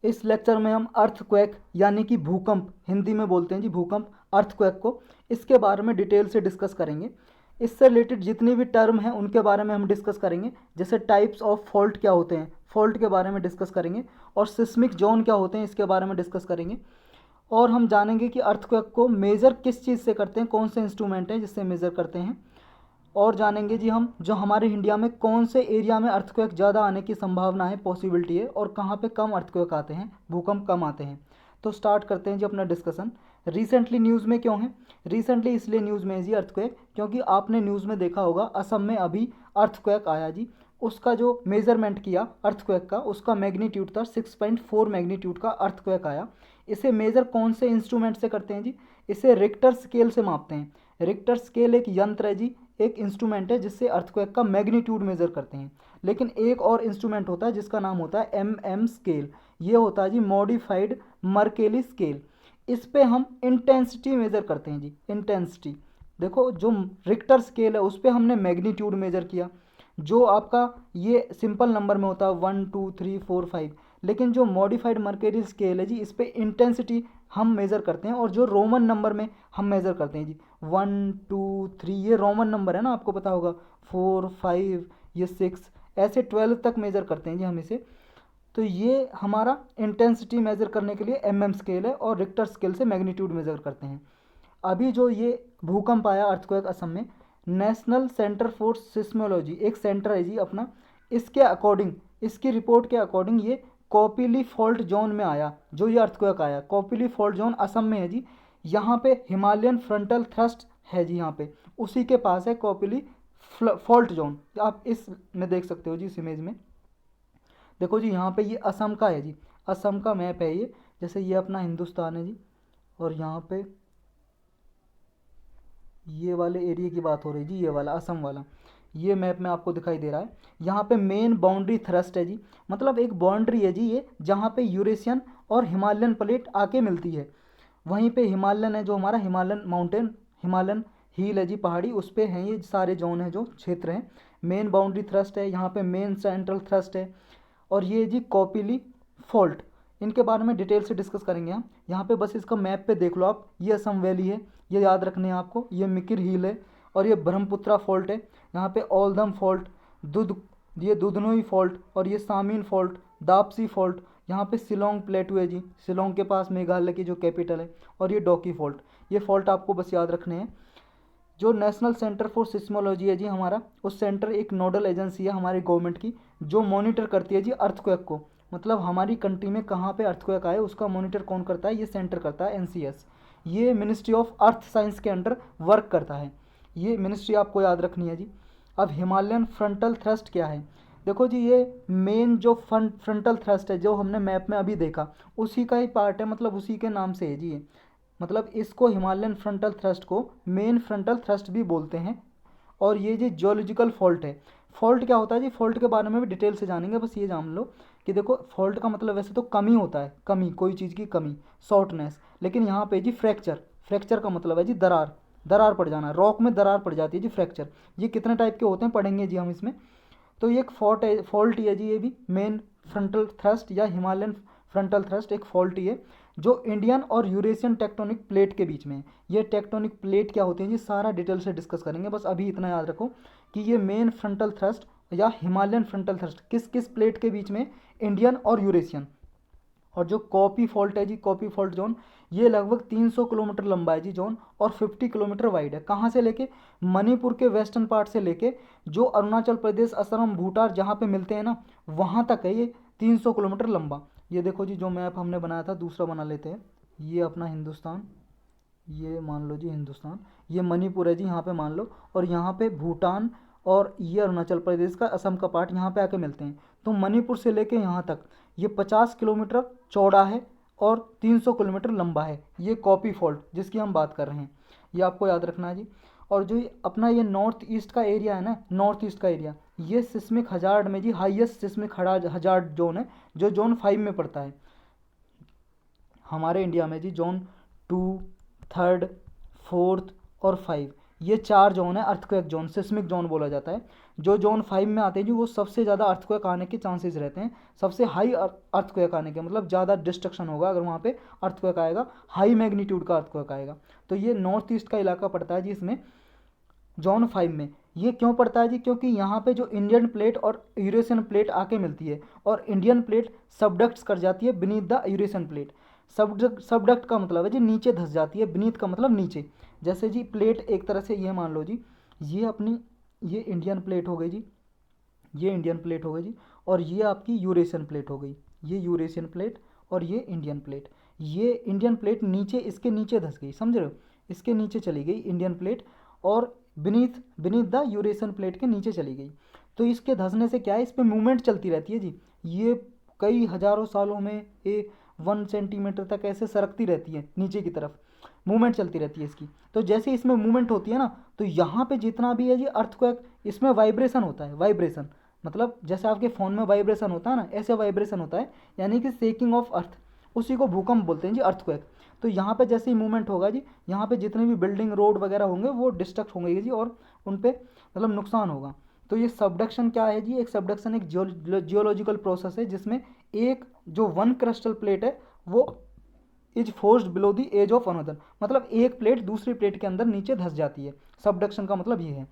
इस लेक्चर में हम अर्थक्वेक यानी कि भूकंप, हिंदी में बोलते हैं जी भूकंप, अर्थक्वेक को, इसके बारे में डिटेल से डिस्कस करेंगे। इससे रिलेटेड जितनी भी टर्म हैं उनके बारे में हम डिस्कस करेंगे, जैसे टाइप्स ऑफ फॉल्ट क्या होते हैं, फॉल्ट के बारे में डिस्कस करेंगे, और सिस्मिक जोन क्या होते हैं इसके बारे में डिस्कस करेंगे। और हम जानेंगे कि अर्थक्वेक को मेज़र किस चीज़ से करते हैं, कौन से इंस्ट्रूमेंट हैं जिससे मेज़र करते हैं। और जानेंगे जी हम जो हमारे इंडिया में कौन से एरिया में अर्थक्वेक ज़्यादा आने की संभावना है, पॉसिबिलिटी है, और कहाँ पे कम अर्थक्वेक आते हैं, भूकंप कम आते हैं। तो स्टार्ट करते हैं जी अपना डिस्कशन। रिसेंटली न्यूज़ में क्यों है? रिसेंटली इसलिए न्यूज़ में है जी अर्थक्वेक, क्योंकि आपने न्यूज़ में देखा होगा असम में अभी अर्थक्वेक आया जी। उसका जो मेज़रमेंट किया अर्थक्वेक का, उसका मैग्नीट्यूड था 6.4 मैग्नीट्यूड का अर्थक्वेक आया। इसे मेज़र कौन से इंस्ट्रूमेंट से करते हैं जी? इसे रिक्टर स्केल से मापते हैं। रिक्टर स्केल एक यंत्र है जी, एक इंस्ट्रूमेंट है जिससे अर्थक्वेक का मैग्नीट्यूड मेज़र करते हैं। लेकिन एक और इंस्ट्रूमेंट होता है जिसका नाम होता है एम स्केल। ये होता है जी मॉडिफाइड मर्केली स्केल। इस पे हम इंटेंसिटी मेज़र करते हैं जी, इंटेंसिटी। देखो जो रिक्टर स्केल है उस पर हमने मैग्नीट्यूड मेज़र किया, जो आपका ये सिंपल नंबर में होता है 1 2 3 4 5। लेकिन जो मॉडिफाइड मर्केरी स्केल है जी, इस पर इंटेंसिटी हम मेज़र करते हैं, और जो रोमन नंबर में हम मेज़र करते हैं जी 1 2 3, ये रोमन नंबर है ना, आपको पता होगा, 4 5, ये 6, ऐसे 12 तक मेज़र करते हैं जी हम इसे। तो ये हमारा इंटेंसिटी मेज़र करने के लिए स्केल है, और रिक्टर स्केल से मैग्नीट्यूड मेज़र करते हैं। अभी जो ये भूकंप आया अर्थक्वेक असम में, नेशनल सेंटर फॉर सिस्मोलॉजी एक सेंटर है जी अपना, इसके अकॉर्डिंग, इसकी रिपोर्ट के अकॉर्डिंग ये कॉपिली फॉल्ट जोन में आया। जो ये अर्थक्वेक आया कॉपिली फॉल्ट जोन असम में है जी। यहाँ पे हिमालयन फ्रंटल थ्रस्ट है जी, यहाँ पे उसी के पास है कॉपिली फॉल्ट जोन। आप इस में देख सकते हो जी, इस इमेज में देखो जी, यहाँ पे ये असम का है जी, असम का मैप है ये। जैसे ये अपना हिंदुस्तान है जी, और यहाँ पे ये वाले एरिया की बात हो रही है जी, ये वाला असम वाला, ये मैप में आपको दिखाई दे रहा है। यहाँ पे मेन बाउंड्री थ्रस्ट है जी, मतलब एक बाउंड्री है जी ये, जहाँ पे यूरेशियन और हिमालयन प्लेट आके मिलती है। वहीं पे हिमालयन है जो हमारा हिमालयन माउंटेन, हिमालयन हिल है जी, पहाड़ी, उस पे हैं ये सारे जोन हैं जो क्षेत्र हैं। मेन बाउंड्री थ्रस्ट है यहाँ पे, मेन सेंट्रल थ्रस्ट है, और ये जी कॉपिली फॉल्ट। इनके बारे में डिटेल से डिस्कस करेंगे हम। यहाँ पे बस इसका मैप पे देख लो आप, ये असम वैली है, ये याद रखने हैं आपको, ये मिकिर हिल है, और ये ब्रह्मपुत्रा फॉल्ट है। यहाँ पे ओल्धम फॉल्ट, ये दुधनोई फॉल्ट, और ये सामीन फॉल्ट, दापसी फॉल्ट। यहाँ पे शिलोंग प्लेटू है जी, शिलोंग के पास मेघालय की जो कैपिटल है, और ये डोकी फॉल्ट। ये फॉल्ट आपको बस याद रखने हैं। जो नेशनल सेंटर फॉर सिस्मोलॉजी है जी हमारा, उस सेंटर एक नोडल एजेंसी है हमारी गवर्नमेंट की, जो मॉनिटर करती है जी अर्थक्वेक को। मतलब हमारी कंट्री में कहाँ पे अर्थक्वेक आए उसका मॉनिटर कौन करता है? ये सेंटर करता है, एनसीएस। ये मिनिस्ट्री ऑफ अर्थ साइंस के अंडर वर्क करता है। ये मिनिस्ट्री आपको याद रखनी है जी। अब हिमालयन फ्रंटल थ्रस्ट क्या है? देखो जी, ये मेन जो फ्रंटल थ्रस्ट है जो हमने मैप में अभी देखा, उसी का ही पार्ट है, मतलब उसी के नाम से है जी ये। मतलब इसको हिमालयन फ्रंटल थ्रस्ट को मेन फ्रंटल थ्रस्ट भी बोलते हैं। और ये जो जियोलॉजिकल फॉल्ट है, फॉल्ट क्या होता है जी, फॉल्ट के बारे में भी डिटेल से जानेंगे। बस ये जान लो कि देखो, फॉल्ट का मतलब वैसे तो कमी होता है, कमी, कोई चीज़ की कमी, शॉर्टनेस। लेकिन यहाँ पे जी फ्रैक्चर, फ्रैक्चर का मतलब है जी दरार, दरार पड़ जाना, रॉक में दरार पड़ जाती है जी, फ्रैक्चर। ये कितने टाइप के होते हैं पढ़ेंगे जी हम इसमें। तो ये एक फॉल्ट ही है जी, ये भी मेन फ्रंटल थ्रस्ट या हिमालयन फ्रंटल थ्रस्ट एक फॉल्ट ही है, जो इंडियन और यूरेशियन टेक्टोनिक प्लेट के बीच में है। ये टेक्टोनिक प्लेट क्या होती है जी, सारा डिटेल से डिस्कस करेंगे। बस अभी इतना याद रखो कि ये मेन फ्रंटल थ्रस्ट या हिमालयन फ्रंटल थ्रस्ट किस किस प्लेट के बीच में, इंडियन और यूरेशियन। और जो कॉपी फॉल्ट है जी, कॉपी फॉल्ट जोन, ये लगभग 300 किलोमीटर लंबा है जी जोन, और 50 किलोमीटर वाइड है। कहाँ से लेके? मणिपुर के वेस्टर्न पार्ट से लेके जो अरुणाचल प्रदेश, असम, भूटान जहाँ पे मिलते हैं ना, वहाँ तक है ये 300 किलोमीटर लंबा। ये देखो जी, जो मैप हमने बनाया था दूसरा बना लेते हैं। ये अपना हिंदुस्तान, ये मान लो जी हिंदुस्तान, ये मणिपुर है जी यहाँ पे मान लो, और यहाँ पे भूटान, और ये अरुणाचल प्रदेश का असम का पार्ट यहाँ पे आके मिलते हैं। तो मणिपुर से लेके यहाँ तक ये 50 किलोमीटर चौड़ा है और 300 किलोमीटर लंबा है। ये कॉपी फॉल्ट जिसकी हम बात कर रहे हैं, ये आपको याद रखना है जी। और जो अपना ये नॉर्थ ईस्ट का एरिया है ना, नॉर्थ ईस्ट का एरिया, ये सिस्मिक हजार्ड में जी हाईएस्ट सिस्मिक हजार्ड जोन है, जो जोन 5 में पड़ता है हमारे इंडिया में जी। जोन 2, 3, 4 और 5, ये 4 जोन है अर्थक्वेक जोन, सिस्मिक जोन बोला जाता है। जो जोन 5 में आते हैं जी वो सबसे ज़्यादा अर्थक्वेक आने के चांसेस रहते हैं, सबसे हाई अर्थक्वेक आने के, मतलब ज़्यादा डिस्ट्रक्शन होगा अगर वहाँ पे अर्थक्वेक आएगा, हाई मैग्नीट्यूड का अर्थक्वेक आएगा। तो ये नॉर्थ ईस्ट का इलाका पड़ता है जी इसमें, जोन 5 में। ये क्यों पड़ता है जी, क्योंकि यहाँ पे जो इंडियन प्लेट और यूरेशियन प्लेट आके मिलती है और इंडियन प्लेट सबडक्ट्स कर जाती है beneath the Eurasian plate. Subduct का मतलब है जी नीचे धंस जाती है, बीनीथ का मतलब नीचे। जैसे जी प्लेट एक तरह से ये मान लो जी, ये अपनी ये इंडियन प्लेट हो गई जी, ये इंडियन प्लेट हो गई जी, और ये आपकी यूरेशियन प्लेट हो गई, ये यूरेशियन प्लेट और ये इंडियन प्लेट। ये इंडियन प्लेट नीचे, इसके नीचे धंस गई, समझ रहे हो, इसके नीचे चली गई इंडियन प्लेट और beneath beneath the Eurasian plate के नीचे चली गई। तो इसके धंसने से क्या है, इस पर मूवमेंट चलती रहती है जी, ये कई हज़ारों सालों में 1 सेंटीमीटर तक ऐसे सरकती रहती है नीचे की तरफ, मूवमेंट चलती रहती है इसकी। तो जैसे इसमें मूवमेंट होती है ना, तो यहाँ पे जितना भी है जी अर्थक्वेक, इसमें वाइब्रेशन होता है, वाइब्रेशन मतलब जैसे आपके फ़ोन में वाइब्रेशन होता है ना, ऐसे वाइब्रेशन होता है, यानी कि शेकिंग ऑफ अर्थ, उसी को भूकंप बोलते हैं जी, अर्थक्वेक। तो यहाँ पे जैसे ही मूवमेंट होगा जी, यहाँ पे जितने भी बिल्डिंग रोड वगैरह होंगे वो डिस्ट्रक्ट होंगे जी, और उन पे मतलब नुकसान होगा। तो ये सबडक्शन क्या है जी, एक सबडक्शन एक जियोलॉजिकल प्रोसेस है जिसमें एक जो वन क्रिस्टल प्लेट है वो is forced below the edge of another, मतलब एक प्लेट दूसरी प्लेट के अंदर नीचे धंस जाती है। सबडक्शन का मतलब ये है।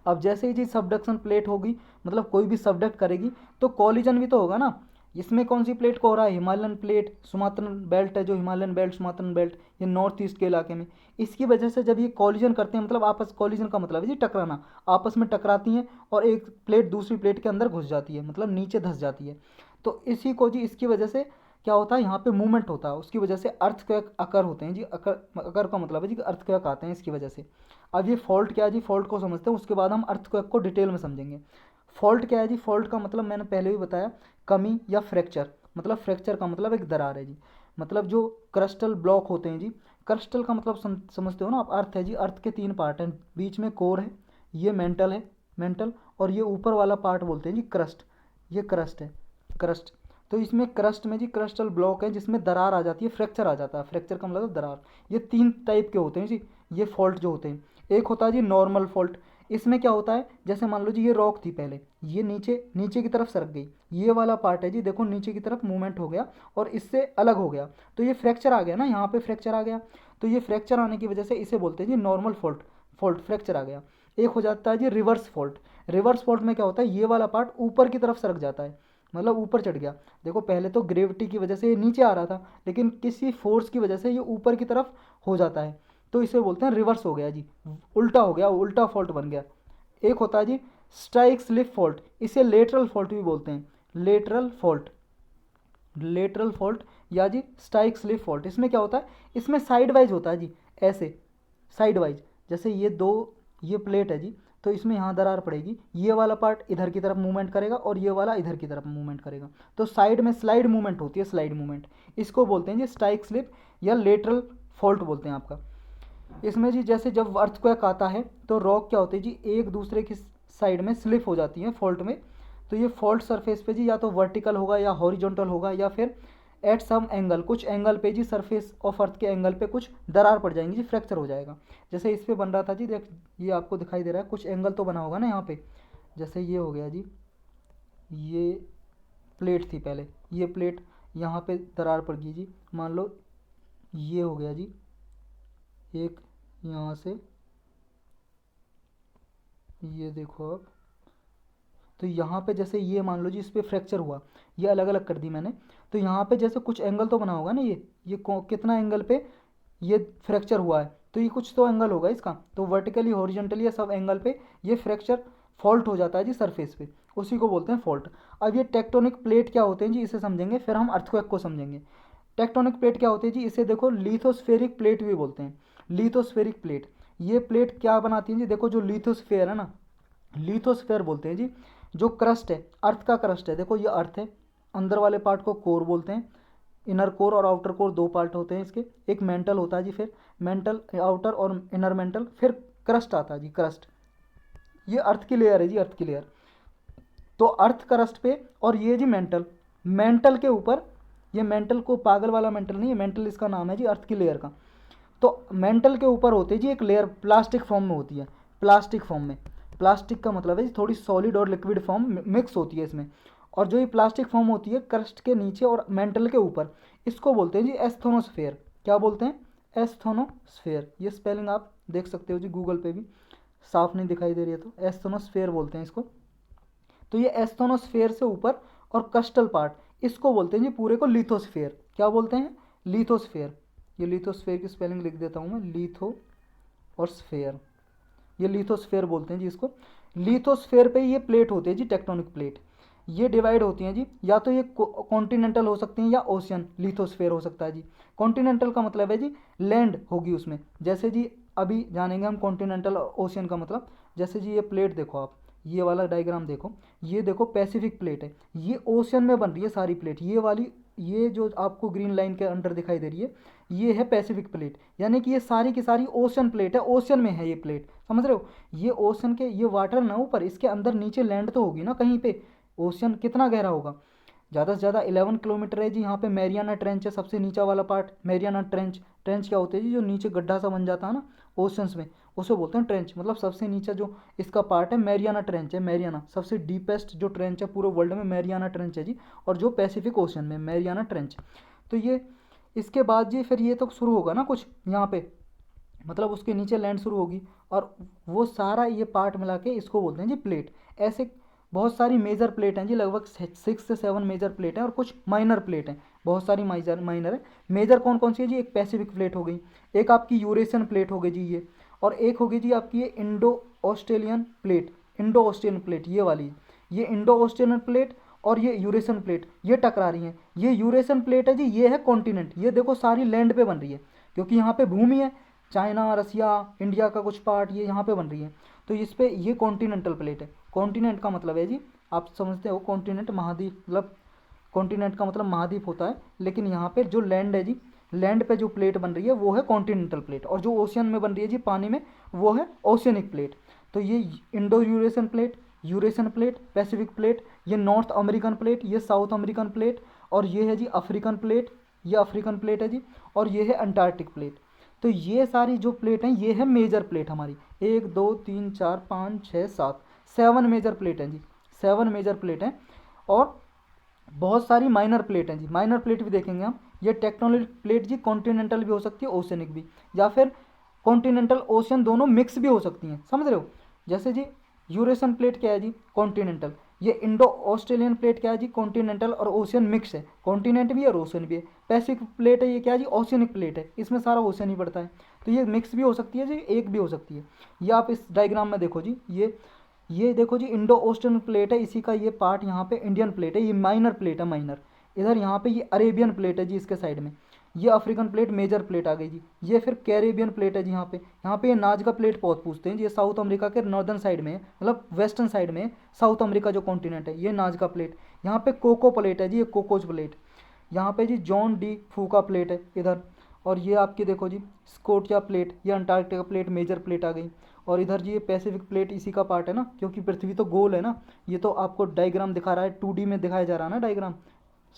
अब जैसे ही जी सबडक्शन प्लेट होगी, मतलब कोई भी सबडक्ट करेगी तो कॉलिजन भी तो होगा ना। इसमें कौन सी प्लेट को हो रहा है, हिमालयन प्लेट, सुमात्रन बेल्ट है जो हिमालयन बेल्ट, सुमात्रन बेल्ट, ये नॉर्थ ईस्ट के इलाके में। इसकी वजह से जब ये कॉलिजन करते हैं, मतलब आपस, कॉलिजन का मतलब है जी टकराना, आपस में टकराती हैं और एक प्लेट दूसरी प्लेट के अंदर घुस जाती है, मतलब नीचे धंस जाती है। तो इसी को जी, इसकी वजह से क्या होता है, यहाँ पे मूवमेंट होता है, उसकी वजह से अर्थक्वेक अकर होते हैं जी। अकर अकर का मतलब है जी अर्थक्वेक आते हैं इसकी वजह से। अब ये फॉल्ट क्या है जी, फॉल्ट को समझते हैं, उसके बाद हम अर्थक्वेक को डिटेल में समझेंगे। फॉल्ट क्या है जी, फॉल्ट का मतलब मैंने पहले भी बताया, कमी या फ्रैक्चर। मतलब फ्रैक्चर का मतलब एक दरार है जी, मतलब जो क्रिस्टल ब्लॉक होते हैं जी, क्रिस्टल का मतलब समझते हो ना आप, अर्थ है जी, अर्थ के 3 पार्ट हैं, बीच में कोर है, ये मेंटल है, मेंटल, और ये ऊपर वाला पार्ट बोलते हैं जी क्रस्ट, ये क्रस्ट है, क्रस्ट। तो इसमें क्रस्ट में जी क्रिस्टल ब्लॉक है जिसमें दरार आ जाती है, फ्रैक्चर आ जाता है, फ्रैक्चर का मतलब दरार। ये 3 टाइप के होते हैं जी, ये फॉल्ट जो होते हैं। एक होता है जी नॉर्मल फॉल्ट, इसमें क्या होता है, जैसे मान लो जी ये रॉक थी पहले, ये नीचे नीचे की तरफ सरक गई, ये वाला पार्ट है जी, देखो नीचे की तरफ मूवमेंट हो गया और इससे अलग हो गया, तो ये फ्रैक्चर आ गया ना, यहाँ पे फ्रैक्चर आ गया। तो ये फ्रैक्चर आने की वजह से इसे बोलते हैं जी नॉर्मल फॉल्ट, फॉल्ट फ्रैक्चर आ गया। एक हो जाता है जी रिवर्स फॉल्ट। रिवर्स फॉल्ट में क्या होता है, ये वाला पार्ट ऊपर की तरफ सरक जाता है, मतलब ऊपर चढ़ गया। देखो पहले तो ग्रेविटी की वजह से ये नीचे आ रहा था, लेकिन किसी फोर्स की वजह से ये ऊपर की तरफ हो जाता है, तो इसे बोलते हैं रिवर्स हो गया जी, उल्टा हो गया, उल्टा फॉल्ट बन गया। एक होता है जी स्ट्राइक स्लिप फॉल्ट, इसे लेटरल फॉल्ट भी बोलते हैं, लेटरल फॉल्ट, लेटरल फॉल्ट या जी स्ट्राइक स्लिप फॉल्ट। इसमें क्या होता है, इसमें साइड वाइज होता है जी, ऐसे साइड वाइज, जैसे ये दो, ये प्लेट है जी, तो इसमें यहाँ दरार पड़ेगी, ये वाला पार्ट इधर की तरफ मूवमेंट करेगा और ये वाला इधर की तरफ मूवमेंट करेगा, तो साइड में स्लाइड मूवमेंट होती है, स्लाइड मूवमेंट, इसको बोलते हैं जी स्ट्राइक स्लिप या लेटरल फॉल्ट बोलते हैं आपका। इसमें जी जैसे जब अर्थक्वेक आता है तो रॉक क्या होती है जी, एक दूसरे की साइड में स्लिप हो जाती है फॉल्ट में। तो ये फॉल्ट सरफेस पे जी या तो वर्टिकल होगा या हॉरिजॉन्टल होगा या फिर एट सम एंगल, कुछ एंगल पे जी सरफेस ऑफ अर्थ के एंगल पे कुछ दरार पड़ जाएंगी जी, फ्रैक्चर हो जाएगा। जैसे इस पे बन रहा था जी, देख ये आपको दिखाई दे रहा है, कुछ एंगल तो बना होगा ना यहाँ पे, जैसे ये हो गया जी, ये प्लेट थी पहले, ये प्लेट, यहाँ पे दरार पड़ गई जी, मान लो ये हो गया जी, एक यहाँ से, ये देखो आप, तो यहाँ पे जैसे ये मान लो जी इस पर फ्रैक्चर हुआ, ये अलग अलग कर दी मैंने, तो यहाँ पे जैसे कुछ एंगल तो बना होगा ना, ये कितना एंगल पे ये फ्रैक्चर हुआ है, तो ये कुछ तो एंगल होगा इसका, तो वर्टिकली हॉरिजॉन्टली या सब एंगल पे ये फ्रैक्चर फॉल्ट हो जाता है जी सरफेस पे, उसी को बोलते हैं फॉल्ट। अब ये टेक्टोनिक प्लेट क्या होते हैं जी, इसे समझेंगे, फिर हम अर्थक्वेक को समझेंगे। टेक्टोनिक प्लेट क्या होती है जी, इसे देखो लिथोस्फेरिक प्लेट भी बोलते हैं, लिथोस्फेरिक प्लेट। ये प्लेट क्या बनाती है जी, देखो जो लिथोस्फेयर है ना, लिथोस्फेयर बोलते हैं जी, जो क्रस्ट है, अर्थ का क्रस्ट है, देखो ये अर्थ है, अंदर वाले पार्ट को कोर बोलते हैं, इनर कोर और आउटर कोर 2 पार्ट होते हैं इसके, एक मेंटल होता है जी, फिर मेंटल आउटर और इनर मेंटल, फिर क्रस्ट आता है जी, क्रस्ट, ये अर्थ की लेयर है जी, अर्थ की लेयर। तो अर्थ क्रस्ट पे, और ये जी मेंटल, मेंटल के ऊपर, ये मेंटल को पागल वाला मेंटल नहीं है, मेंटल इसका नाम है जी अर्थ की लेयर का। तो मेंटल के ऊपर होती है जी एक लेयर, प्लास्टिक फॉर्म में होती है, प्लास्टिक फॉर्म में। प्लास्टिक का मतलब है जी थोड़ी सॉलिड और लिक्विड फॉर्म मिक्स होती है इसमें। और जो ये प्लास्टिक फॉर्म होती है क्रस्ट के नीचे और मेंटल के ऊपर, इसको बोलते हैं जी एस्थोनोस्फेयर। क्या बोलते हैं? एस्थोनोस्फेयर। ये स्पेलिंग आप देख सकते हो जी गूगल पे भी, साफ नहीं दिखाई दे रही है तो एस्थोनोस्फेयर बोलते हैं इसको। तो ये एस्थोनोस्फेयर से ऊपर और कस्टल पार्ट, इसको बोलते हैं जी पूरे को लिथोस्फेयर। क्या बोलते हैं? लिथोस्फेयर। ये लिथोस्फेयर की स्पेलिंग लिख देता हूँ मैं, लिथो और स्फेयर, ये लिथोस्फेयर बोलते हैं जी इसको। लिथोस्फेयर पे ये प्लेट होती है जी टेक्टोनिक प्लेट, ये डिवाइड होती हैं जी, या तो ये कॉन्टिनेंटल हो सकती हैं या ओशियन लिथोस्फेयर हो सकता है जी। कॉन्टिनेंटल का मतलब है जी लैंड होगी उसमें, जैसे जी अभी जानेंगे हम कॉन्टिनेंटल ओशियन का मतलब। जैसे जी ये प्लेट देखो आप, ये वाला डायग्राम देखो, ये देखो पैसिफिक प्लेट है, ये ओशियन में बन रही है सारी प्लेट, ये वाली, ये जो आपको ग्रीन लाइन के अंडर दिखाई दे रही है, ये है पैसिफिक प्लेट। यानी कि ये सारी की सारी ओशन प्लेट है, ओशन में है ये प्लेट, समझ रहे हो? ये ओशन के, ये वाटर ना ऊपर, इसके अंदर नीचे लैंड तो होगी ना कहीं पे। ओशन कितना गहरा होगा? ज़्यादा से ज़्यादा 11 किलोमीटर है जी। यहाँ पे मैरियाना ट्रेंच है, सबसे नीचा वाला पार्ट मैरियाना ट्रेंच। ट्रेंच क्या होते हैं जी? जो नीचे गड्ढा सा बन जाता है ना ओशंस में, उसे बोलते हैं ट्रेंच। मतलब सबसे नीचा जो इसका पार्ट है मैरियाना ट्रेंच है। मैरियाना सबसे डीपेस्ट जो ट्रेंच है पूरे वर्ल्ड में, मैरियाना ट्रेंच है जी। और जो पैसिफिक ओशन में मैरियाना ट्रेंच। तो ये इसके बाद जी फिर ये तो शुरू होगा ना कुछ यहाँ पे, मतलब उसके नीचे लैंड शुरू होगी, और वो सारा ये पार्ट मिला के इसको बोलते हैं जी प्लेट। ऐसे बहुत सारी मेजर प्लेट हैं जी, लगभग 6 से 7 मेजर प्लेट हैं, और कुछ माइनर प्लेट हैं, बहुत सारी माइनर है। मेजर कौन कौन सी है जी? एक पैसिफिक प्लेट हो गई, एक आपकी यूरेशियन प्लेट हो गई जी ये, और एक होगी जी आपकी ये Indo Australian plate. Indo Australian plate ये वाली, ये इंडो ऑस्ट्रेलियन प्लेट और ये यूरेशियन प्लेट ये टकरा रही हैं। ये यूरेशियन प्लेट है जी, ये है कॉन्टिनेंट। ये देखो सारी लैंड पे बन रही है, क्योंकि यहाँ पे भूमि है, चाइना, रसिया, इंडिया का कुछ पार्ट ये यहाँ पे बन रही है। तो इस पे ये कॉन्टिनेंटल प्लेट है। कॉन्टिनेंट का मतलब है जी, आप समझते हो कॉन्टिनेंट महाद्वीप, मतलब कॉन्टिनेंट का मतलब महाद्वीप होता है, लेकिन यहाँ पे जो लैंड है जी, लैंड पे जो प्लेट बन रही है वो है कॉन्टिनेंटल प्लेट, और जो ओशियन में बन रही है जी पानी में, वो है ओशियनिक प्लेट। तो ये Indo Eurasian plate, Eurasian plate, Pacific plate, ये नॉर्थ अमेरिकन प्लेट, ये साउथ अमेरिकन प्लेट, और ये है जी अफ्रीकन प्लेट, ये अफ्रीकन प्लेट है जी, और ये है अंटार्कटिक प्लेट। तो ये सारी जो प्लेट हैं ये है मेजर प्लेट हमारी, 1 2 3 4 5 6 7, 7 मेजर प्लेट हैं जी, 7 मेजर प्लेट हैं। और बहुत सारी माइनर प्लेट हैं जी, माइनर प्लेट भी देखेंगे हम। ये टेक्टोनिक प्लेट जी कॉन्टिनेंटल भी हो सकती है, ओशनिक भी, या फिर कॉन्टिनेंटल ओशन दोनों मिक्स भी हो सकती हैं, समझ रहे हो? जैसे जी यूरेशियन प्लेट क्या है जी? कॉन्टिनेंटल। ये इंडो ऑस्ट्रेलियन प्लेट क्या है जी? कॉन्टिनेंटल और ओशियन मिक्स है, कॉन्टिनेंट भी है और ओशन भी है। पैसिफिक प्लेट है ये क्या है जी? ओशियनिक प्लेट है, इसमें सारा ओशन ही पड़ता है। तो ये मिक्स भी हो सकती है जी, एक भी हो सकती है। ये आप इस डायग्राम में देखो जी, ये देखो जी इंडो ओस्टर्न प्लेट है, इसी का ये पार्ट यहाँ पे इंडियन प्लेट है, ये माइनर प्लेट है, माइनर। इधर यहाँ पे ये अरेबियन प्लेट है जी, इसके साइड में ये अफ्रीकन प्लेट मेजर प्लेट आ गई जी। ये फिर कैरेबियन प्लेट है जी, यहाँ पे ये नाजका प्लेट बहुत पूछते हैं जी, ये साउथ अमेरिका के नॉर्दर्न साइड में है, मतलब वेस्टर्न साइड में, साउथ अमेरिका जो कॉन्टिनेंट है, ये नाजका प्लेट। यहाँ पे कोको प्लेट है जी, ये कोकोज प्लेट। यहाँ पे जी जॉन डी फूका प्लेट है इधर। और ये आपकी देखो जी स्कोटिया प्लेट, ये अंटार्कटिका प्लेट मेजर प्लेट आ गई। और इधर जी ये पैसिफिक प्लेट इसी का पार्ट है ना, क्योंकि पृथ्वी तो गोल है ना। ये तो आपको डायग्राम दिखा रहा है, 2D में दिखाया जा रहा है ना डायग्राम,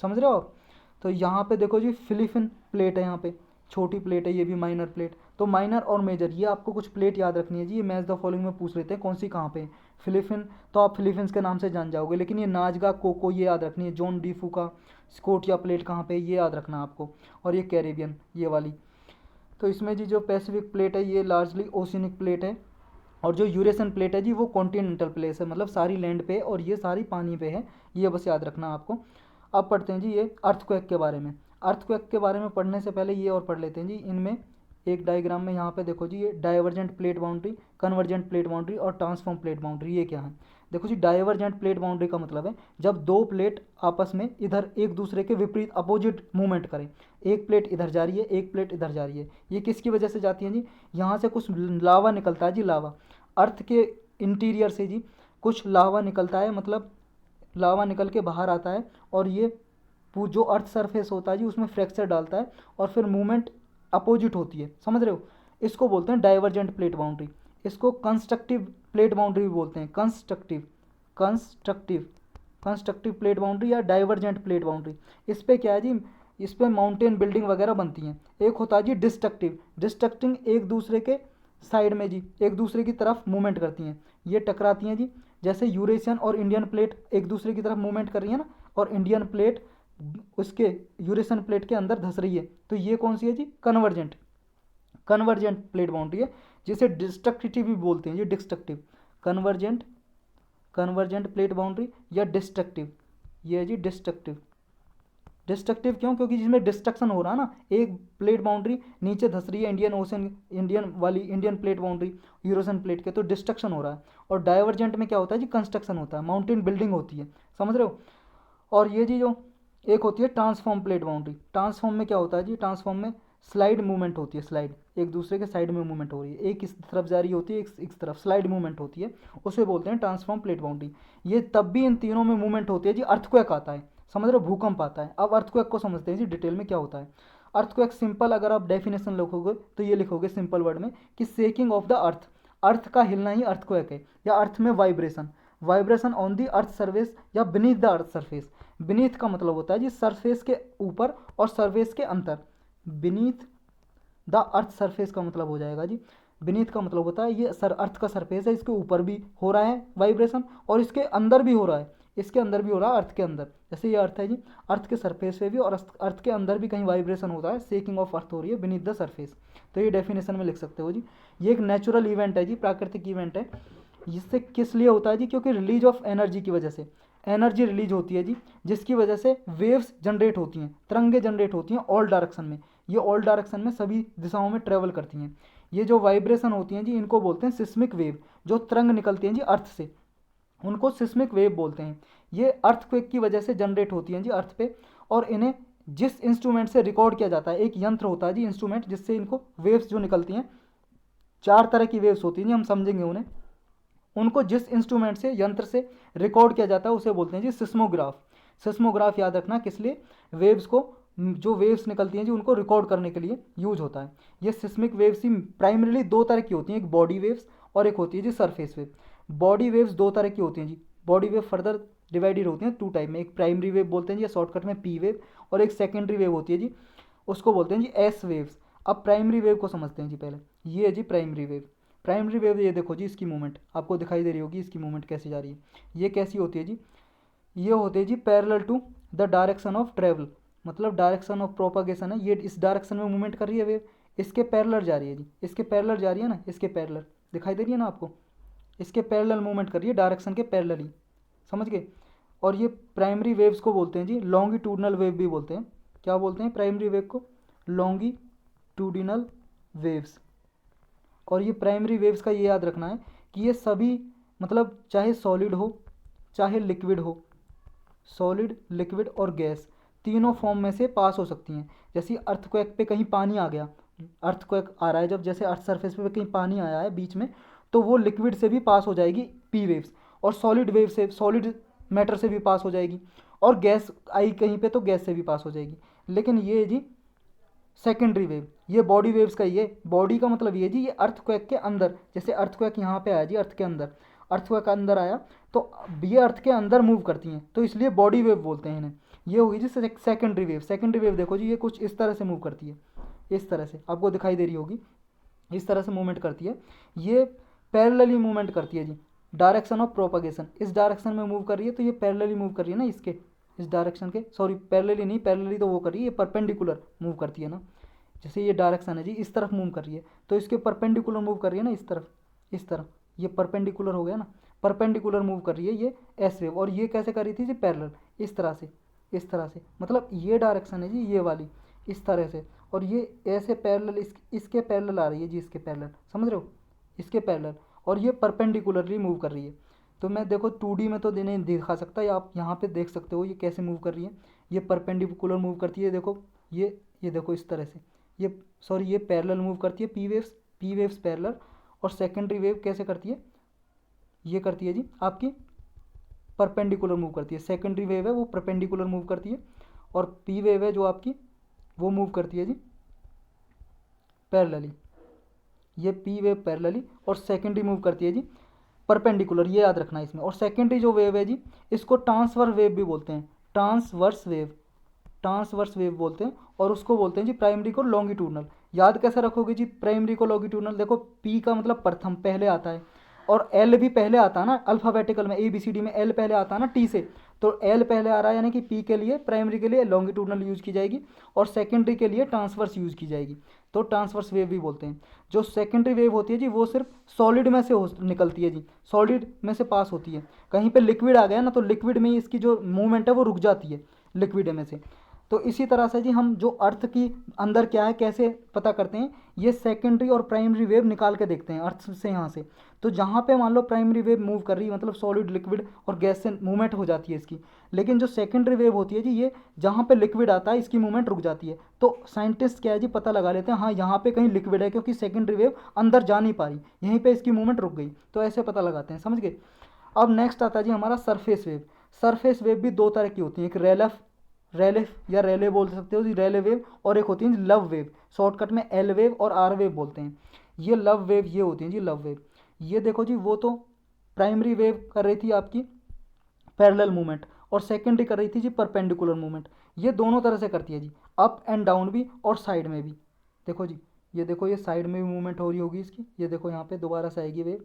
समझ रहे हो आप? तो यहाँ पे देखो जी फिलिपिन प्लेट है, यहाँ पे छोटी प्लेट है, ये भी माइनर प्लेट। तो माइनर और मेजर ये आपको कुछ प्लेट याद रखनी है जी, ये मैच द फॉलोइंग में पूछ लेते हैं कौन सी कहाँ पे है। फिलिपिन तो आप फिलीपींस के नाम से जान जाओगे, लेकिन ये नाजगा कोको ये याद रखनी है, जॉन डी फूका स्कोटिया प्लेट कहाँ पे ये याद रखना आपको, और ये कैरेबियन ये वाली। तो इसमें जी जो पैसिफिक प्लेट है ये लार्जली ओशियनिक प्लेट है, और जो यूरेशियन प्लेट है जी वो कॉन्टिनेंटल प्लेस है, मतलब सारी लैंड पे और ये सारी पानी पे है, ये बस याद रखना आपको। अब पढ़ते हैं जी ये अर्थक्वेक के बारे में। अर्थक्वेक के बारे में पढ़ने से पहले ये और पढ़ लेते हैं जी, इनमें एक डायग्राम में यहाँ पे देखो जी, ये divergent plate boundary, convergent plate boundary और ट्रांसफॉर्म प्लेट बाउंड्री ये क्या है? देखो जी डाइवर्जेंट प्लेट बाउंड्री का मतलब है जब दो प्लेट आपस में इधर एक दूसरे के विपरीत अपोजिट मूवमेंट करें, एक प्लेट इधर जा रही है, एक प्लेट इधर जा रही है, ये किसकी वजह से जाती है जी? यहाँ से कुछ लावा निकलता है जी, लावा अर्थ के इंटीरियर से जी कुछ लावा निकलता है, मतलब लावा निकल के बाहर आता है, और ये जो अर्थ सरफेस होता है जी उसमें फ्रैक्चर डालता है, और फिर मूवमेंट अपोजिट होती है, समझ रहे हो? इसको बोलते हैं डाइवर्जेंट प्लेट बाउंड्री। इसको कंस्ट्रक्टिव प्लेट बाउंड्री भी बोलते हैं, कंस्ट्रक्टिव प्लेट बाउंड्री या डाइवर्जेंट प्लेट बाउंड्री। इस पे क्या है जी, इस पर माउंटेन बिल्डिंग वगैरह बनती हैं। एक होता है जी डिस्ट्रक्टिव, डिस्ट्रक्टिंग एक दूसरे के साइड में जी एक दूसरे की तरफ मूवमेंट करती हैं, ये टकराती हैं जी। जैसे यूरेशियन और इंडियन प्लेट एक दूसरे की तरफ मूवमेंट कर रही है ना, और इंडियन प्लेट उसके यूरेशियन प्लेट के अंदर धंस रही है, तो ये कौन सी है जी? कन्वर्जेंट, कन्वर्जेंट प्लेट बाउंड्री है, जिसे डिस्ट्रक्टिव भी बोलते हैं जी, destructive, convergent, convergent plate boundary या डिस्ट्रक्टिव, ये है जी डिस्ट्रक्टिव। डिस्ट्रक्टिव क्यों? क्योंकि जिसमें डिस्ट्रक्शन हो रहा है ना, एक प्लेट बाउंड्री नीचे धंस रही है Indian ocean, Indian plate boundary Eurasian plate के, तो डिस्ट्रक्शन हो रहा है। और डाइवर्जेंट में क्या होता है जी? कंस्ट्रक्शन होता है, माउंटेन बिल्डिंग होती है, समझ रहे हो। और ये जी जो एक होती है ट्रांसफॉर्म प्लेट बाउंड्री, ट्रांसफॉर्म में क्या होता है जी? ट्रांसफॉर्म में स्लाइड मूवमेंट होती है, स्लाइड एक दूसरे के साइड में मूवमेंट हो रही है, एक इस तरफ जा रही होती है, एक इस तरफ स्लाइड मूवमेंट होती है, उसे बोलते हैं ट्रांसफॉर्म प्लेट बाउंड्री। ये तब भी इन तीनों में मूवमेंट होती है जी अर्थक्वेक आता है, समझ रहे हो, भूकंप आता है। अब अर्थक्वेक को समझते हैं जी डिटेल में क्या होता है। अर्थक्वेक सिंपल अगर आप डेफिनेशन लिखोगे तो ये लिखोगे सिंपल वर्ड में कि shaking of the earth, earth का हिलना ही अर्थक्वेक है, या अर्थ में vibration, vibration on the earth surface या beneath the earth surface. Beneath का मतलब होता है जी सरफेस के ऊपर और सरफेस के अंदर, बीनीथ द अर्थ सरफेस का मतलब हो जाएगा जी, बीनीथ का मतलब होता है ये अर्थ का सरफेस है, इसके ऊपर भी हो रहा है वाइब्रेशन और इसके अंदर भी हो रहा है, इसके अंदर भी हो रहा है अर्थ के अंदर। जैसे ये अर्थ है जी, अर्थ के सरफेस पे भी और अर्थ के अंदर भी कहीं वाइब्रेशन होता है, शेकिंग ऑफ अर्थ हो रही है बीनीथ द सरफेस। तो ये डेफिनेशन में लिख सकते हो जी। ये एक नेचुरल इवेंट है जी, प्राकृतिक इवेंट है। इससे किस लिए होता है जी? क्योंकि रिलीज ऑफ एनर्जी की वजह से एनर्जी रिलीज होती है जी, जिसकी वजह से वेव्स जनरेट होती हैं, तरंगे जनरेट होती हैं ऑल डायरेक्शन में। ये ऑल डायरेक्शन में सभी दिशाओं में ट्रेवल करती हैं। ये जो वाइब्रेशन होती हैं जी, इनको बोलते हैं सिस्मिक वेव। जो तरंग निकलती हैं जी अर्थ से, उनको सिस्मिक वेव बोलते हैं। ये अर्थक्वेक की वजह से जनरेट होती हैं जी अर्थ पे, और इन्हें जिस इंस्ट्रूमेंट से रिकॉर्ड किया जाता है, एक यंत्र होता है जी इंस्ट्रूमेंट, जिससे इनको वेव्स जो निकलती हैं, 4 तरह की वेव्स होती हैं जी, हम समझेंगे उन्हें। उनको जिस इंस्ट्रूमेंट से, यंत्र से रिकॉर्ड किया जाता है उसे बोलते हैं जी सिस्मोग्राफ। सिस्मोग्राफ याद रखना किस लिए? वेव्स को, जो वेव्स निकलती हैं जी उनको रिकॉर्ड करने के लिए यूज होता है। ये सिस्मिक वेव्स ही प्राइमरीली 2 तरह की होती हैं, एक बॉडी वेव्स और एक होती है जी सरफेस वेव। बॉडी वेव्स 2 तरह की होती हैं जी, बॉडी वेव फर्दर डिवाइडेड होती हैं 2 टाइप में, एक प्राइमरी वेव बोलते हैं जी, शॉर्टकट में पी वेव, और एक सेकेंडरी वेव होती है जी, उसको बोलते हैं जी एस वेव्स। अब प्राइमरी वेव को समझते हैं जी पहले। ये है जी प्राइमरी वेव। प्राइमरी वेव, ये देखो जी इसकी मूवमेंट आपको दिखाई दे रही होगी, इसकी मूवमेंट कैसे जा रही है। ये कैसी होती है जी? ये होती है जी parallel to the direction of travel, मतलब डायरेक्शन ऑफ प्रोपागेशन है, ये इस डायरेक्शन में मूवमेंट कर रही है वेव, इसके पैरेलल जा रही है जी, इसके पैरेलल जा रही है ना, इसके पैरेलल दिखाई दे रही है ना आपको, इसके पैरेलल मूवमेंट कर रही है, डायरेक्शन के पैरेलल ही, समझ गए। और ये प्राइमरी वेव्स को बोलते हैं जी लॉन्गिट्यूडनल वेव भी बोलते हैं। क्या बोलते हैं प्राइमरी वेव को? Longitudinal waves. और ये प्राइमरी वेव्स का ये याद रखना है कि ये सभी, मतलब चाहे सॉलिड हो चाहे लिक्विड हो, सॉलिड, लिक्विड और गैस, तीनों फॉर्म में से पास हो सकती हैं। जैसे अर्थक्वेक पे कहीं पानी आ गया, अर्थक्वेक आ रहा है जब, जैसे अर्थ सरफेस पे कहीं पानी आया है बीच में, तो वो लिक्विड से भी पास हो जाएगी पी वेव्स, और सॉलिड वेव से, सॉलिड मैटर से भी पास हो जाएगी, और गैस आई कहीं पे तो गैस से भी पास हो जाएगी। लेकिन ये जी सेकेंडरी वेव, ये बॉडी वेव्स का, ये बॉडी का मतलब ये जी, ये अर्थक्वेक के अंदर, जैसे अर्थक्वेक यहाँ पे आया जी, अर्थ के अंदर, अर्थक्वेक अंदर आया तो ये अर्थ के अंदर मूव करती हैं, तो इसलिए बॉडी वेव बोलते हैं इन्हें। ये होगी जी सेकेंडरी वेव। सेकेंडरी वेव देखो जी, ये कुछ इस तरह से मूव करती है, इस तरह से आपको दिखाई दे रही होगी, इस तरह से मूवमेंट करती है। ये पैरेलली मूवमेंट करती है जी, डायरेक्शन ऑफ प्रोपागेशन, इस डायरेक्शन में मूव कर रही है, तो ये पैरेलली मूव कर रही है ना, इसके इस डायरेक्शन के, सॉरी पैरेलली नहीं, पैरेलली तो वो कर रही है, ये परपेंडिकुलर मूव करती है ना, जैसे ये डायरेक्शन है जी, इस तरफ मूव कर रही है, तो इसके परपेंडिकुलर मूव कर रही है ना, इस तरफ, इस तरफ, ये परपेंडिकुलर हो गया ना, परपेंडिकुलर मूव कर रही है ये एस वेव। और ये कैसे कर रही थी जी? पैरेलल, इस तरह से, इस तरह से, मतलब ये डायरेक्शन है जी, ये वाली इस तरह से, और ये ऐसे पैरेलल, इसके पैरेलल आ रही है जी, इसके पैरेलल, समझ रहे हो, इसके पैरेलल, और ये परपेंडिकुलरली मूव कर रही है। तो मैं देखो 2D में तो नहीं दिखा सकता, या आप यहाँ पे देख सकते हो ये कैसे मूव कर रही है। ये परपेंडिकुलर मूव करती है, देखो ये देखो इस तरह से, ये सॉरी ये पैरेलल मूव करती है, पी वेव्स पैरेलल। और सेकेंडरी वेव कैसे करती है? ये करती है जी आपकी परपेंडिकुलर मूव करती है, सेकेंडरी वेव है वो परपेंडिकुलर मूव करती है, और पी वेव है जो आपकी वो मूव करती है जी पैरेलली, ये पी वेव पैरेलली, और सेकेंडरी मूव करती है जी परपेंडिकुलर, ये याद रखना है इसमें। और सेकेंडरी जो वेव है जी, इसको ट्रांसवर्स वेव भी बोलते हैं, ट्रांसवर्स वेव, ट्रांसवर्स वेव बोलते हैं, और उसको बोलते हैं जी प्राइमरी को लॉन्गिट्यूडनल। याद कैसे रखोगे जी प्राइमरी को लॉन्गिट्यूडनल? देखो पी का मतलब प्रथम, पहले आता है, और एल भी पहले आता है ना, अल्फ़ाबेटिकल में ए बी सी डी में एल पहले आता है ना टी से, तो एल पहले आ रहा है, यानी कि पी के लिए प्राइमरी के लिए लॉन्गिट्यूडनल यूज़ की जाएगी, और सेकेंडरी के लिए ट्रांसवर्स यूज़ की जाएगी, तो ट्रांसवर्स वेव भी बोलते हैं। जो सेकेंडरी वेव होती है जी वो सिर्फ सॉलिड में से निकलती है जी, सॉलिड में से पास होती है। कहीं पे लिक्विड आ गया ना, तो लिक्विड में ही इसकी जो मूवमेंट है वो रुक जाती है लिक्विड में से। तो इसी तरह से जी हम जो अर्थ की अंदर क्या है कैसे पता करते हैं, ये सेकेंडरी और प्राइमरी वेव निकाल के देखते हैं अर्थ से यहाँ से। तो जहाँ पे मान लो प्राइमरी वेव मूव कर रही है, मतलब सॉलिड लिक्विड और गैस से मूवमेंट हो जाती है इसकी, लेकिन जो सेकेंडरी वेव होती है जी ये जहाँ पे लिक्विड आता है इसकी मूवमेंट रुक जाती है। तो साइंटिस्ट क्या है जी पता लगा लेते हैं, हाँ यहाँ पे कहीं लिक्विड है, क्योंकि सेकेंडरी वेव अंदर जा नहीं पा रही, यहीं पर इसकी मूवमेंट रुक गई, तो ऐसे पता लगाते हैं, समझ गए। अब नेक्स्ट आता है जी हमारा सरफेस वेव। सरफेस वेव भी दो तरह की होती है, एक रेलेफ या रेले बोल सकते हो जी, रेले वेव, और एक होती है लव वेव, शॉर्टकट में एल वेव और आर वेव बोलते हैं। ये लव वेव ये होती है जी लव वेव। ये देखो जी वो तो प्राइमरी वेव कर रही थी आपकी पैरेलल मूवमेंट, और सेकेंडरी कर रही थी जी परपेंडिकुलर मूवमेंट। ये दोनों तरह से करती है जी, अप एंड डाउन भी और साइड में भी। देखो जी ये देखो, ये साइड में भी मूवमेंट हो रही होगी इसकी, ये देखो यहाँ पे दोबारा से आएगी वेव,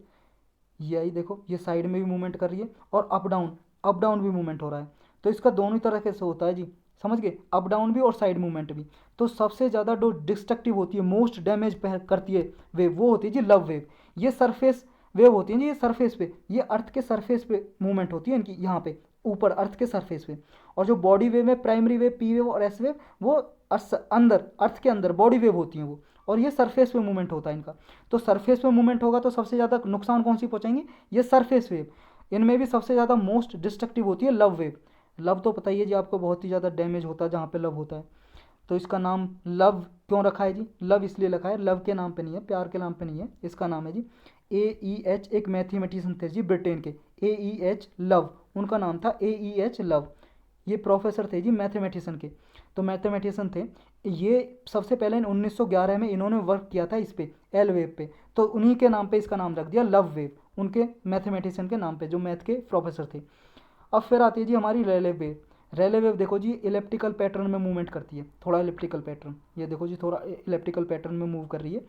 ये आई, देखो ये साइड में भी मूवमेंट कर रही है, और अप डाउन भी मूवमेंट हो रहा है। तो इसका दोनों तरह से होता है जी, समझ गए, अप डाउन भी और साइड मूवमेंट भी। तो सबसे ज़्यादा जो डिस्ट्रक्टिव होती है, मोस्ट डैमेज करती है वेव, वो होती है जी लव वेव। ये सरफेस वेव होती है जी, ये सरफेस पे, ये अर्थ के सरफेस पे मूवमेंट होती है इनकी, यहाँ पे ऊपर अर्थ के सरफेस पे। और जो बॉडी वेव है, प्राइमरी वेव, पी वेव और एस वेव, वो अंदर अर्थ के अंदर बॉडी वेव होती हैं वो, और ये सरफेस पे मूवमेंट होता है इनका। तो सरफेस पे मूवमेंट होगा तो सबसे ज़्यादा नुकसान कौन सी पहुँचाएंगे, ये सरफेस वेव। इनमें भी सबसे ज़्यादा मोस्ट डिस्ट्रक्टिव होती है लव वेव। लव तो पता ही है जी आपको, बहुत ही ज़्यादा डैमेज होता है जहाँ पे लव होता है। तो इसका नाम लव क्यों रखा है जी, लव इसलिए रखा है, लव के नाम पे नहीं है, प्यार के नाम पे नहीं है, इसका नाम है जी AEH। एक मैथमेटिशियन थे जी ब्रिटेन के, AEH लव, उनका नाम था AEH लव। ये प्रोफेसर थे जी मैथमेटिशियन के, तो मैथमेटिशियन थे ये। सबसे पहले 1911 में इन्होंने वर्क किया था इस पे, एल वेव पे, तो उन्हीं के नाम पे इसका नाम रख दिया लव वेव, उनके मैथमेटिशियन के नाम पे जो मैथ के प्रोफेसर थे। अब फिर आती है जी हमारी रेले वेव। रेले वेव देखो जी इलेप्टिकल पैटर्न में मूवमेंट करती है, थोड़ा इलेप्टिकल पैटर्न, ये देखो जी थोड़ा इलेप्टिकल पैटर्न में मूव कर रही है।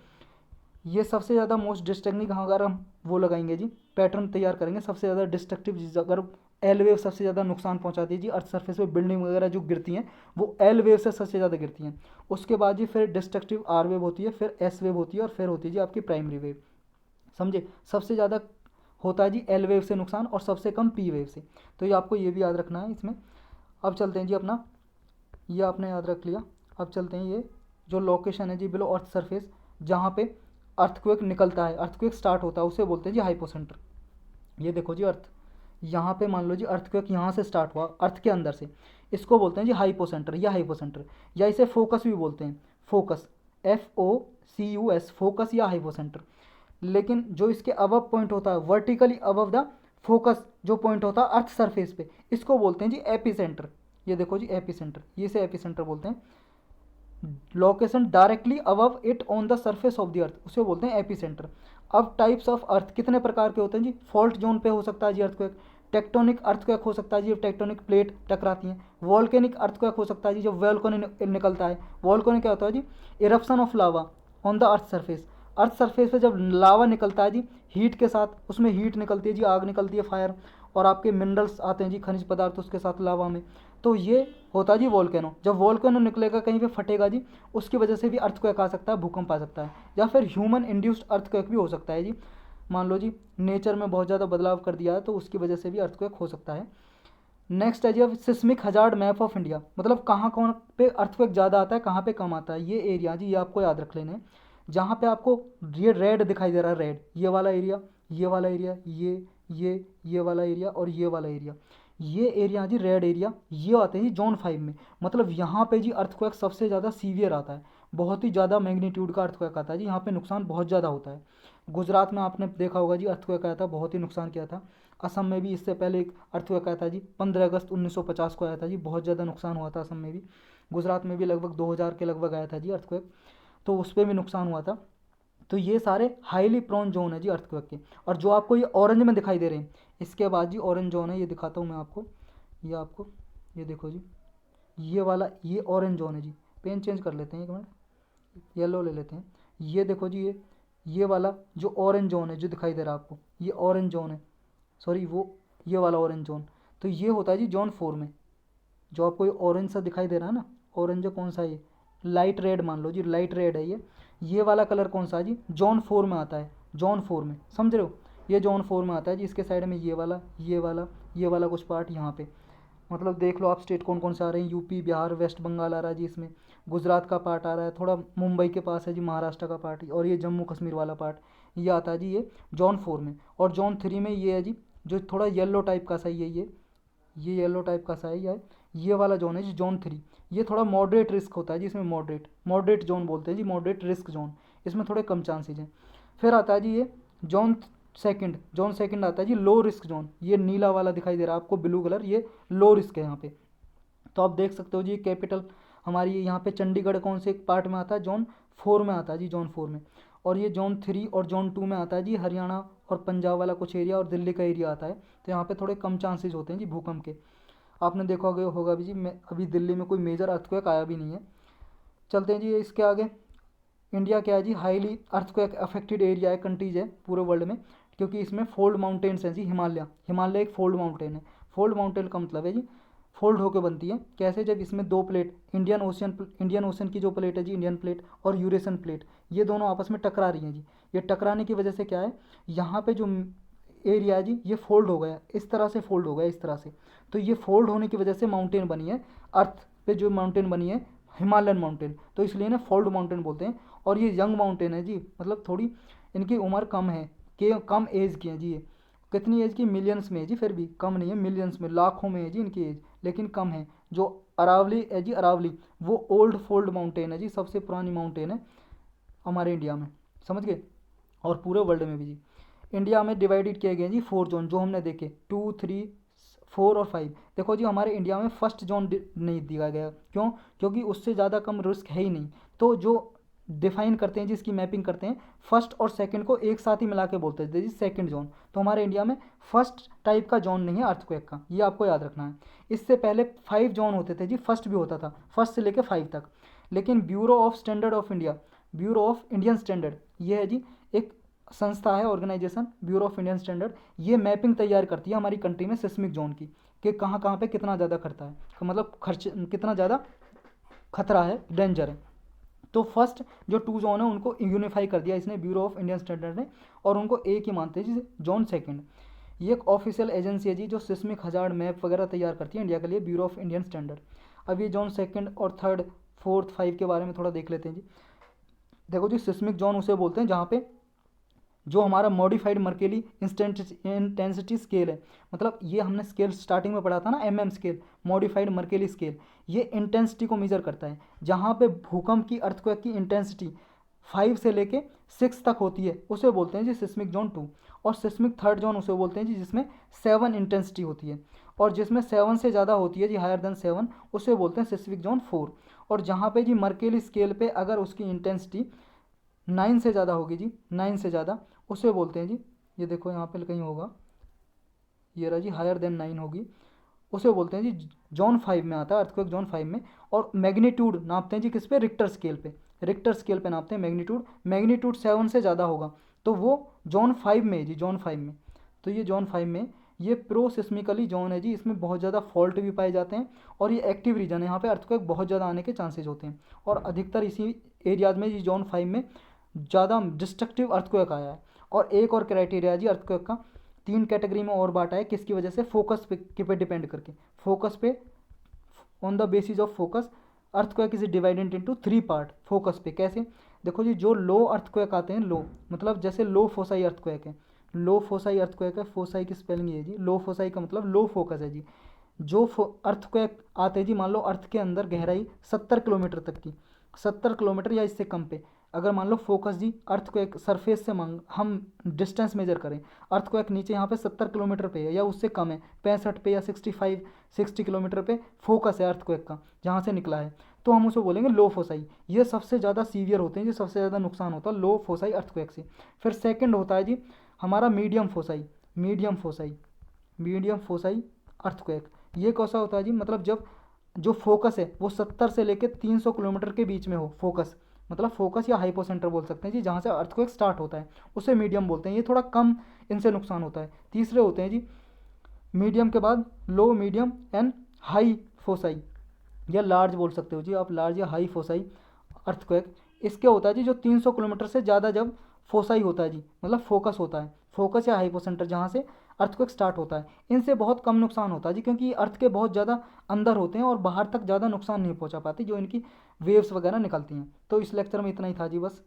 ये सबसे ज़्यादा मोस्ट डिस्ट्रक्टिव, अगर हम वो लगाएंगे जी पैटर्न तैयार करेंगे, सबसे ज़्यादा डिस्ट्रक्टिव अगर एल वेव सबसे ज़्यादा नुकसान पहुंचाती है जी अर्थ सरफेस पे, बिल्डिंग वगैरह जो गिरती हैं वो एल वेव से सबसे ज़्यादा गिरती हैं। उसके बाद जी फिर डिस्ट्रक्टिव आर वेव होती है, फिर एस वेव होती है, और फिर होती है जी आपकी प्राइमरी वेव। समझे, सबसे ज़्यादा होता है जी एल वेव से नुकसान, और सबसे कम पी वेव से। तो ये आपको ये भी याद रखना है इसमें। अब चलते हैं जी अपना, ये आपने याद रख लिया। अब चलते हैं ये जो लोकेशन है जी बिलो अर्थ सरफेस, जहाँ पे अर्थक्वेक निकलता है, अर्थक्वेक स्टार्ट होता है, उसे बोलते हैं जी हाइपोसेंटर। ये देखो जी अर्थ, यहाँ पे मान लो जी अर्थक्वेक यहाँ से स्टार्ट हुआ अर्थ के अंदर से, इसको बोलते हैं जी हाइपोसेंटर या हाइपोसेंटर, या इसे फोकस भी बोलते हैं, फोकस, FOCUS, फोकस या हाइपोसेंटर। लेकिन जो इसके अबव पॉइंट होता है, वर्टिकली अबव द फोकस जो पॉइंट होता है अर्थ सरफेस पे, इसको बोलते हैं जी एपिसेंटर। ये देखो जी एपिसेंटर, ये से एपिसेंटर बोलते हैं। Location directly above it on the surface of the अर्थ, उसे बोलते हैं एपिसेंटर। अब टाइप्स ऑफ अर्थ कितने प्रकार के होते हैं जी, फॉल्ट जोन पे हो सकता है जी अर्थक्वेक, टेक्टोनिक अर्थक्वेक हो सकता है जी, टेक्टोनिक प्लेट टकराती हैं, वॉल्केनिक अर्थक्वेक हो सकता है जी, जब वॉल्केनो निकलता है। वॉल्केनो क्या होता है जी, eruption of lava on the earth surface, earth surface पे जब लावा निकलता है जी हीट के साथ, उसमें हीट निकलती है जी, आग निकलती है, फायर, और आपके मिनरल्स आते हैं जी, खनिज पदार्थ उसके साथ लावा में, तो ये होता है जी वॉल्केनो। जब वॉल्केनो निकलेगा कहीं पे फटेगा जी, उसकी वजह से भी अर्थक्वेक आ सकता है, भूकंप आ सकता है, या फिर ह्यूमन इंड्यूस्ड अर्थक्वेक भी हो सकता है जी। मान लो जी नेचर में बहुत ज़्यादा बदलाव कर दिया है तो उसकी वजह से भी अर्थक्वेक हो सकता है। नेक्स्ट है जी अब seismic hazard map of India, मतलब कहाँ कौन पे अर्थक्वेक ज़्यादा आता है, कहाँ पे कम आता है, ये एरिया जी ये आपको याद रख लेने हैं। जहाँ पे आपको ये रेड दिखाई दे रहा है, रेड, ये वाला एरिया, ये वाला एरिया, ये वाला एरिया और ये वाला एरिया, ये एरिया जी रेड एरिया, ये आते हैं जी जोन 5 में। मतलब यहाँ पे जी अर्थक्वेक सबसे ज़्यादा सीवियर आता है, बहुत ही ज़्यादा मैग्नीट्यूड का अर्थक्वेक आता है जी, यहाँ पे नुकसान बहुत ज़्यादा होता है। गुजरात में आपने देखा होगा जी अर्थक्वेक आया था, बहुत ही नुकसान किया था। असम में भी इससे पहले एक अर्थक्वेक आया था जी, 15 अगस्त 1950 को आया था जी, बहुत ज़्यादा नुकसान हुआ था असम में भी। गुजरात में भी लगभग 2000 के लगभग आया था जी अर्थक्वेक, तो उस पर भी नुकसान हुआ था। तो ये सारे हाईली प्रोन जोन है जी अर्थक्वेक के। और जो आपको ये ऑरेंज में दिखाई दे रहे हैं, इसके बाद जी ऑरेंज जोन है, ये दिखाता हूँ मैं आपको, ये देखो जी, ये वाला ये ऑरेंज जोन है जी। पेन चेंज कर लेते हैं एक मिनट, येलो ले लेते हैं। ये देखो जी, ये वाला जो ऑरेंज जोन है जो दिखाई दे रहा है आपको, ये ऑरेंज जोन है, सॉरी वो ये वाला ऑरेंज जोन, तो ये होता है जी जोन 4 में। जो आपको ये ऑरेंज सा दिखाई दे रहा है ना, ऑरेंज कौन सा है ये, लाइट रेड मान लो जी, लाइट रेड है ये वाला कलर कौन सा है जी, जोन 4 में आता है, जोन 4 में, समझ रहे हो, ये जोन 4 में आता है जी। इसके साइड में ये वाला कुछ पार्ट यहाँ पे, मतलब देख लो आप स्टेट कौन कौन से आ रहे हैं, यूपी, बिहार, वेस्ट बंगाल आ रहा है जी इसमें, गुजरात का पार्ट आ रहा है, थोड़ा मुंबई के पास है जी महाराष्ट्र का पार्ट, और ये जम्मू कश्मीर वाला पार्ट ये आता है जी ये जोन 4 में। और जोन 3 में ये है जी जो थोड़ा येलो टाइप का सा ही है, ये येलो टाइप का सा है ये वाला जोन है जी जोन 3। ये थोड़ा मॉडरेट रिस्क होता है जी, इसमें मॉडरेट जोन बोलते हैं जी, मॉडरेट रिस्क जोन, इसमें थोड़े कम चांसेज हैं। फिर आता है जी ये जोन सेकंड आता है जी लो रिस्क जोन, ये नीला वाला दिखाई दे रहा है आपको ब्लू कलर, ये लो रिस्क है यहाँ पे। तो आप देख सकते हो जी कैपिटल हमारी यहाँ पे चंडीगढ़ कौन से पार्ट में आता है, जोन 4 में आता है जी, जोन 4 में। और ये जोन 3 और जोन 2 में आता है जी हरियाणा और पंजाब वाला कुछ एरिया और दिल्ली का एरिया आता है। तो यहाँ पे थोड़े कम चांसेज होते हैं जी भूकंप के। आपने देखा होगा भी जी, मैं अभी दिल्ली में कोई मेजर अर्थक्वेक आया भी नहीं है। चलते हैं जी इसके आगे। इंडिया क्या है जी, हाईली अर्थक्वेक अफेक्टेड एरिया है, कंट्रीज है पूरे वर्ल्ड में, क्योंकि इसमें फोल्ड माउंटेन्स हैं जी, हिमालय एक फोल्ड माउंटेन है। फोल्ड माउंटेन का मतलब है जी फोल्ड होकर बनती है। कैसे, जब इसमें दो प्लेट, इंडियन ओशन की जो प्लेट है जी, इंडियन प्लेट और यूरेशियन प्लेट, ये दोनों आपस में टकरा रही हैं जी। ये टकराने की वजह से क्या है, यहाँ पे जो एरिया है जी ये फोल्ड हो गया, इस तरह से फोल्ड हो गया, इस तरह से। तो ये फोल्ड होने की वजह से माउंटेन बनी है, अर्थ पे जो माउंटेन बनी है हिमालयन माउंटेन, तो इसलिए ना फोल्ड माउंटेन बोलते हैं। और ये यंग माउंटेन है जी, मतलब थोड़ी इनकी उम्र कम है, कि कम एज की है जी। ये कितनी एज की, मिलियंस में है जी, फिर भी कम नहीं है, मिलियंस में, लाखों में है जी इनकी एज, लेकिन कम है। जो अरावली है जी, अरावली वो ओल्ड फोल्ड माउंटेन है जी, सबसे पुरानी माउंटेन है हमारे इंडिया में, समझ गए, और पूरे वर्ल्ड में भी जी। इंडिया में डिवाइडेड किए गए जी 4 जोन, जो हमने देखे 2, 3, 4 और 5। देखो जी हमारे इंडिया में फर्स्ट जोन नहीं दिया गया, क्यों, क्योंकि उससे ज़्यादा कम रिस्क है ही नहीं। तो जो डिफाइन करते हैं जिसकी मैपिंग करते हैं, फर्स्ट और सेकंड को एक साथ ही मिला के बोलते हैं जी सेकंड जोन। तो हमारे इंडिया में फर्स्ट टाइप का जोन नहीं है अर्थक्वेक का, ये आपको याद रखना है। इससे पहले 5 जोन होते थे जी, फर्स्ट भी होता था, फर्स्ट से लेकर 5 तक। लेकिन bureau of standard of India, bureau of Indian standard, ये है जी एक संस्था है, organisation, bureau of Indian standard, ये मैपिंग तैयार करती है हमारी कंट्री में सिस्मिक जोन की, कि कहाँ कहाँ पे कितना ज़्यादा खतरा है, मतलब खर्च कितना ज़्यादा खतरा है, डेंजर है। तो फर्स्ट जो 2 जोन है उनको यूनिफाई कर दिया इसने, ब्यूरो ऑफ इंडियन स्टैंडर्ड ने, और उनको एक ही मानते हैं जी जोन सेकंड। ये एक ऑफिशियल एजेंसी है जी जो सिस्मिक हजार्ड मैप वगैरह तैयार करती है इंडिया के लिए, ब्यूरो ऑफ इंडियन स्टैंडर्ड। अब ये जोन सेकंड और थर्ड, फोर्थ, 5 के बारे में थोड़ा देख लेते हैं जी। देखो जी सिस्मिक जोन उसे बोलते हैं जहाँ पे जो हमारा मॉडिफाइड मर्केली इंटेंसिटी स्केल है, मतलब ये हमने स्केल स्टार्टिंग में पढ़ा था ना, MM scale, modified Mercalli scale, ये इंटेंसिटी को मेजर करता है। जहाँ पे भूकंप की, अर्थक्वेक की इंटेंसिटी 5 से लेके 6 तक होती है, उसे बोलते हैं जी सिस्मिक जोन 2। और सिस्मिक थर्ड जोन उसे बोलते हैं जी जिसमें 7 इंटेंसिटी होती है, और जिसमें 7 से ज़्यादा होती है जी, हायर देन 7, उसे बोलते हैं सिस्मिक जोन 4। और जहाँ पे जी मर्केली स्केल पे अगर उसकी इंटेंसिटी 9 से ज़्यादा होगी जी, 9 से ज़्यादा, उसे बोलते हैं जी, ये देखो यहाँ पे कहीं होगा, ये रहा जी, हायर देन 9 होगी, उसे बोलते हैं जी जोन 5 में आता है, अर्थक्वेक जोन 5 में। और मैग्नीट्यूड नापते हैं जी किस पे, रिक्टर स्केल पे, रिक्टर स्केल पे नापते हैं मैग्नीट्यूड 7 से ज़्यादा होगा तो वो जोन 5 में है जी, जोन 5 में। तो ये जोन 5 में, ये प्रो सिस्मिकली जोन है जी, इसमें बहुत ज़्यादा फॉल्ट भी पाए जाते हैं, और ये एक्टिव रीजन है, यहाँ पे अर्थक्वेक बहुत ज़्यादा आने के चांसेज होते हैं, और अधिकतर इसी एरियाज में जी जोन 5 में ज़्यादा डिस्ट्रक्टिव अर्थक्वेक आया है। और एक और क्राइटेरिया जी अर्थक्वेक का, 3 कैटेगरी में और बांटा है, किसकी वजह से, फोकस पे डिपेंड करके, फोकस पे, on the basis of focus earthquake is divided into 3 part. Focus पे कैसे, देखो जी जो लो अर्थक्वेक आते हैं, लो मतलब जैसे लो फोसाई अर्थक्वेक है, लो फोसाई अर्थक्वेक है, फोसाई की स्पेलिंग ये है जी, लो फोसाई का मतलब लो फोकस है जी। जो अर्थक्वेक आते हैं जी, मान लो अर्थ के अंदर गहराई 70 किलोमीटर तक की, 70 किलोमीटर या इससे कम पे, अगर मान लो फोकस जी अर्थक्वेक सरफेस से हम डिस्टेंस मेजर करें, अर्थक्वेक नीचे यहाँ पे 70 किलोमीटर पे है या उससे कम है, 65 पे या 60 किलोमीटर पे फोकस है अर्थक्वेक का जहाँ से निकला है, तो हम उसे बोलेंगे लो फोसाई। ये सबसे ज़्यादा सीवियर होते हैं, ये सबसे ज़्यादा नुकसान होता है लो फोसाई अर्थक्वेक से। फिर सेकेंड होता है जी हमारा मीडियम फोसाई अर्थक्वेक। ये कैसा होता है जी, मतलब जब जो फोकस है वो 70 से लेकर 300 किलोमीटर के बीच में हो, फोकस मतलब फोकस या हाइपोसेंटर बोल सकते हैं जी, जहाँ से अर्थक्वेक स्टार्ट होता है उसे मीडियम बोलते हैं। ये थोड़ा कम इनसे नुकसान होता है। तीसरे होते हैं जी मीडियम के बाद लो, मीडियम एंड हाई फोसाई, या लार्ज बोल सकते हो जी आप, लार्ज या हाई फोसाई अर्थक्वेक। इसके होता है जी जो 300 किलोमीटर से ज़्यादा जब फोसाई होता है जी, मतलब फोकस होता है, फोकस या हाइपोसेंटर जहाँ से अर्थक्वेक स्टार्ट होता है, इनसे बहुत कम नुकसान होता है जी, क्योंकि अर्थ के बहुत ज़्यादा अंदर होते हैं और बाहर तक ज़्यादा नुकसान नहीं पहुँचा पाती जो इनकी वेव्स वगैरह निकलती हैं। तो इस लेक्चर में इतना ही था जी बस।